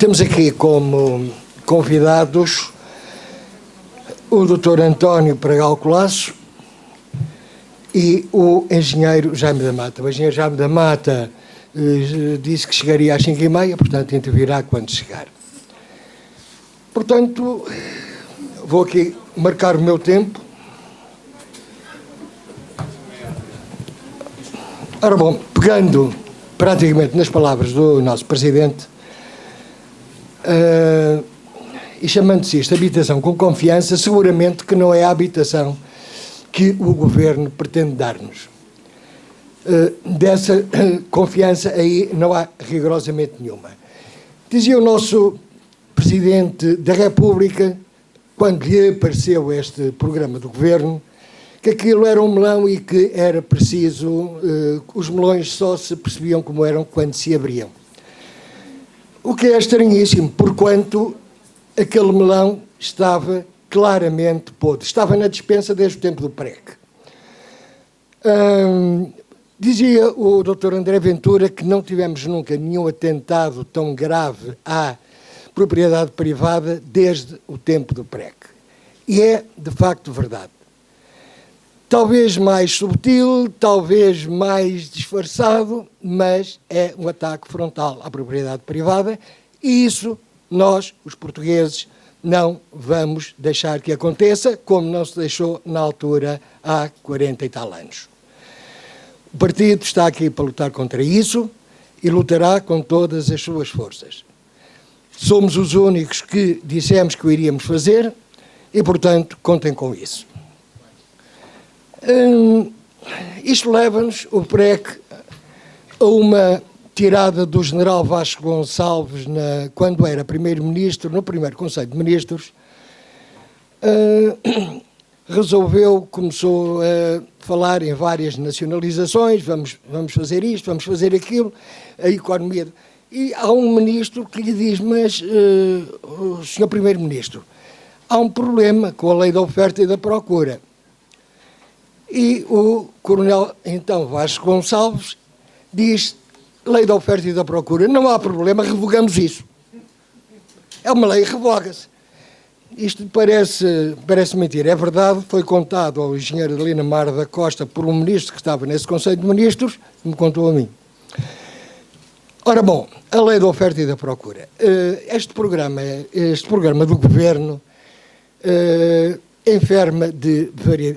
Temos aqui como convidados o Dr. António Pragal Colasso e o engenheiro Jaime da Mata. O engenheiro Jaime da Mata disse que chegaria às 5h30, portanto intervirá quando chegar. Portanto, vou aqui marcar o meu tempo. Ora bom, pegando praticamente nas palavras do nosso Presidente, e chamando-se isto habitação com confiança, seguramente que não é a habitação que o Governo pretende dar-nos. Dessa confiança aí não há rigorosamente nenhuma. Dizia o nosso Presidente da República, quando lhe apareceu este programa do Governo, que aquilo era um melão e que era preciso, os melões só se percebiam como eram quando se abriam. O que é estranhíssimo, porquanto aquele melão estava claramente podre. Estava na despensa desde o tempo do PREC. Dizia o Dr. André Ventura que não tivemos nunca nenhum atentado tão grave à propriedade privada desde o tempo do PREC. E é, de facto, verdade. Talvez mais subtil, talvez mais disfarçado, mas é um ataque frontal à propriedade privada e isso nós, os portugueses, não vamos deixar que aconteça, como não se deixou na altura há 40 e tal anos. O partido está aqui para lutar contra isso e lutará com todas as suas forças. Somos os únicos que dissemos que o iríamos fazer e, portanto, contem com isso. Isto leva-nos, o PREC, a uma tirada do general Vasco Gonçalves quando era primeiro-ministro, no primeiro Conselho de Ministros, começou a falar em várias nacionalizações, vamos fazer isto, vamos fazer aquilo, a economia. E há um ministro que lhe diz, mas, o senhor primeiro-ministro, há um problema com a lei da oferta e da procura. E o coronel, então, Vasco Gonçalves, diz, lei da oferta e da procura, não há problema, revogamos isso. É uma lei, revoga-se. Isto parece mentira. É verdade, foi contado ao engenheiro Adelino Mar da Costa por um ministro que estava nesse Conselho de Ministros, que me contou a mim. Ora bom, a lei da oferta e da procura. Este programa do Governo enferma de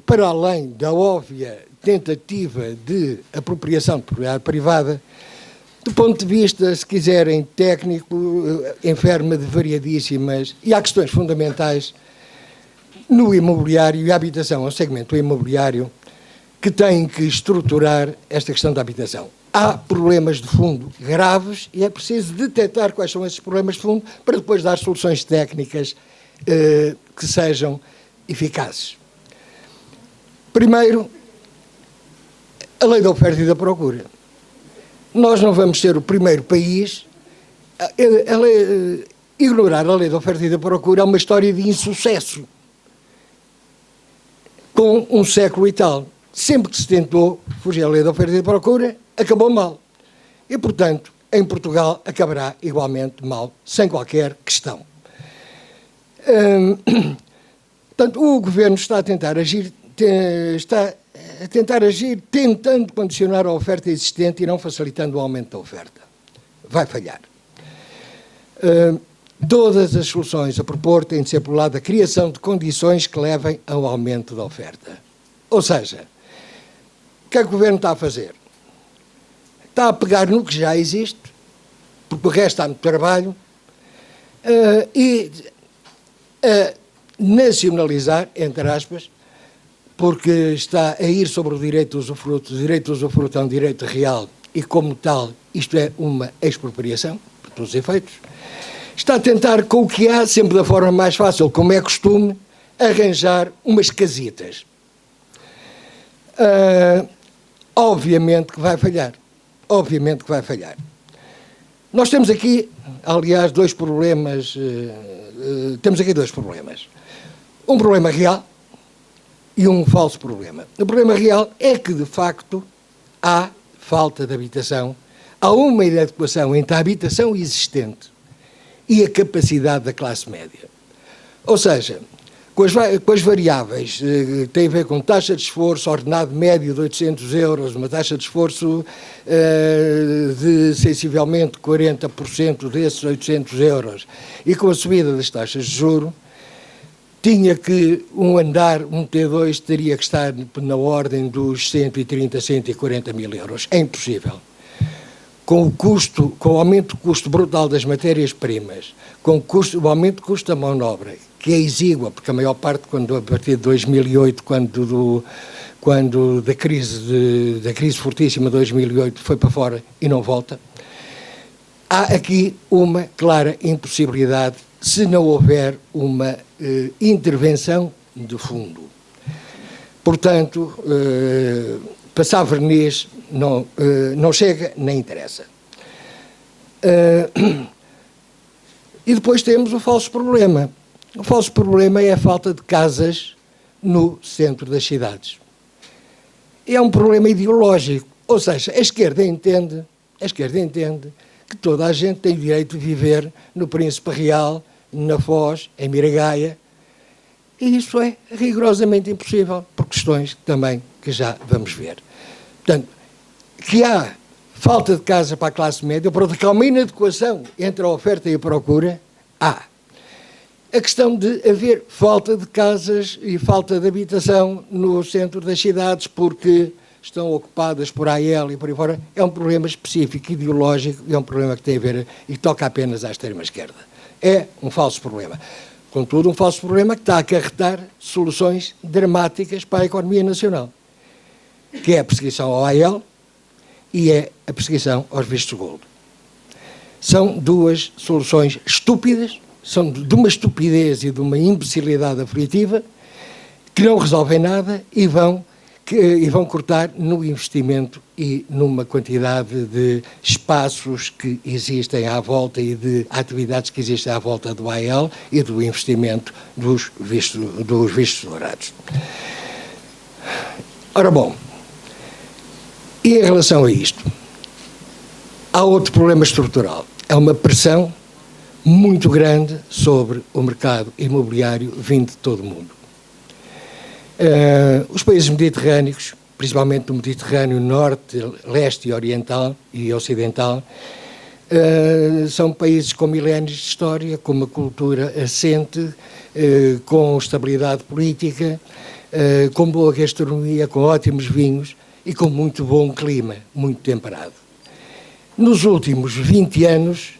para além da óbvia tentativa de apropriação de propriedade privada, do ponto de vista, se quiserem, técnico, enferma de variadíssimas, e há questões fundamentais no imobiliário e a habitação, é um segmento imobiliário que tem que estruturar esta questão da habitação. Há problemas de fundo graves e é preciso detectar quais são esses problemas de fundo para depois dar soluções técnicas que sejam eficazes. Primeiro, a lei da oferta e da procura. Nós não vamos ser o primeiro país ignorar a lei da oferta e da procura é uma história de insucesso. Com um século e tal. Sempre que se tentou fugir à lei da oferta e da procura, acabou mal. E, portanto, em Portugal acabará igualmente mal, sem qualquer questão. Portanto, o Governo está a tentar agir, tentando condicionar a oferta existente e não facilitando o aumento da oferta. Vai falhar. Todas as soluções a propor têm de ser, por lado, a criação de condições que levem ao aumento da oferta. Ou seja, o que é que o Governo está a fazer? Está a pegar no que já existe, porque o resto há muito trabalho, e a nacionalizar, entre aspas, porque está a ir sobre o direito de usufruto. O direito de usufruto é um direito real e, como tal, isto é uma expropriação, por todos os efeitos. Está a tentar, com o que há, sempre da forma mais fácil, como é costume, arranjar umas casitas. Obviamente que vai falhar. Obviamente que vai falhar. Nós temos aqui, aliás, dois problemas. Temos aqui dois problemas. Um problema real e um falso problema. O problema real é que, de facto, há falta de habitação, há uma inadequação entre a habitação existente e a capacidade da classe média. Ou seja, com as variáveis que têm a ver com taxa de esforço, ordenado médio de 800 euros, uma taxa de esforço de sensivelmente 40% desses 800 euros, e com a subida das taxas de juros, tinha que um T2 teria que estar na ordem dos 130, 140 mil euros. É impossível. Com o aumento do custo brutal das matérias-primas, com o aumento do custo da mão de obra, que é exígua, porque a maior parte, a partir de 2008, quando da crise fortíssima de 2008 foi para fora e não volta, há aqui uma clara impossibilidade se não houver uma intervenção de fundo. Portanto, passar verniz não chega nem interessa. E depois temos o falso problema. O falso problema é a falta de casas no centro das cidades. É um problema ideológico, ou seja, a esquerda entende que toda a gente tem o direito de viver no Príncipe Real, na Foz, em Miragaia, e isso é rigorosamente impossível, por questões também que já vamos ver. Portanto, que há falta de casa para a classe média, pronto, que há uma inadequação entre a oferta e a procura, há. A questão de haver falta de casas e falta de habitação no centro das cidades porque estão ocupadas por AL e por aí fora, é um problema específico, ideológico, e é um problema que tem a ver e toca apenas à extrema-esquerda. É um falso problema. Contudo, um falso problema que está a acarretar soluções dramáticas para a economia nacional, que é a perseguição ao AL e é a perseguição aos vistos gold. São duas soluções estúpidas, são de uma estupidez e de uma imbecilidade aflitiva que não resolvem nada e vão cortar no investimento e numa quantidade de espaços que existem à volta e de atividades que existem à volta do AL e do investimento dos vistos dourados. Ora bom, e em relação a isto, há outro problema estrutural. É uma pressão muito grande sobre o mercado imobiliário vindo de todo o mundo. Os países mediterrâneos, principalmente do Mediterrâneo Norte, Leste e Oriental e Ocidental, são países com milénios de história, com uma cultura assente, com estabilidade política, com boa gastronomia, com ótimos vinhos e com muito bom clima, muito temperado. Nos últimos 20 anos,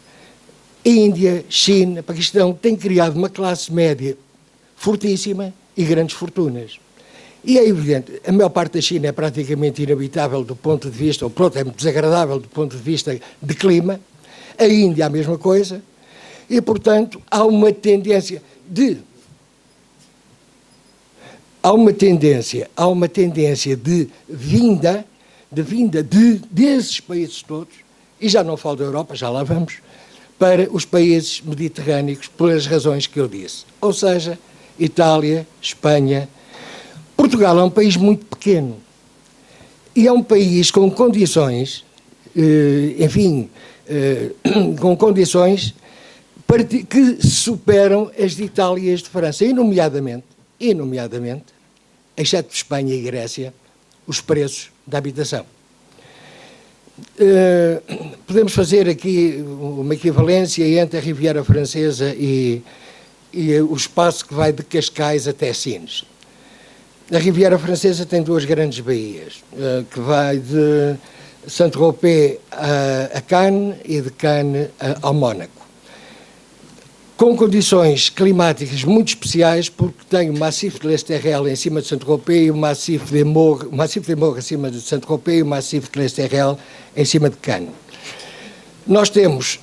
Índia, China, Paquistão têm criado uma classe média fortíssima e grandes fortunas. E é evidente, a maior parte da China é praticamente inabitável do ponto de vista, ou pronto, é muito desagradável do ponto de vista de clima, a Índia a mesma coisa, e portanto há uma tendência de vinda desses países todos, e já não falo da Europa, já lá vamos, para os países mediterrâneos, pelas razões que eu disse. Ou seja, Itália, Espanha. Portugal é um país muito pequeno. E é um país com condições, com condições que superam as de Itália e as de França, e nomeadamente, exceto Espanha e Grécia, os preços da habitação. Podemos fazer aqui uma equivalência entre a Riviera Francesa e o espaço que vai de Cascais até Sines. A Riviera Francesa tem duas grandes baías, que vai de Saint-Tropez a Cannes e de Cannes ao Mónaco, com condições climáticas muito especiais, porque tem o Massif de l'Esterel em cima de Saint-Tropez e o Massif de Maures acima de Saint-Tropez e o Massif de l'Esterel em cima de Cannes. Nós temos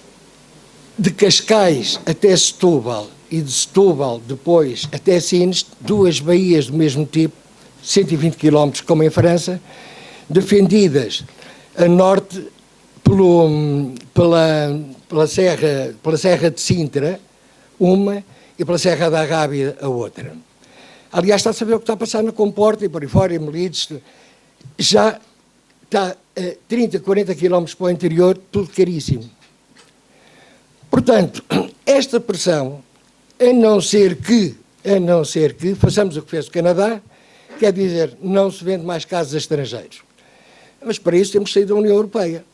de Cascais até Setúbal e de Setúbal depois até Sines, duas baías do mesmo tipo, 120 km como em França, defendidas a norte pela Serra de Sintra, uma, e pela Serra da Arábia, a outra. Aliás, está a saber o que está a passar na Comporta e por aí fora, em Melides, já está a 30, 40 km para o interior, tudo caríssimo. Portanto, esta pressão, a não ser que façamos o que fez o Canadá, quer dizer, não se vende mais casas a estrangeiros. Mas para isso temos que sair da União Europeia.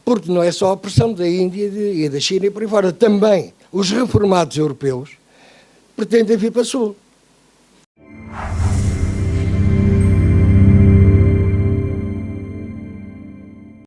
Porque não é só a pressão da Índia e da China e por aí fora. Também os reformados europeus pretendem vir para o Sul.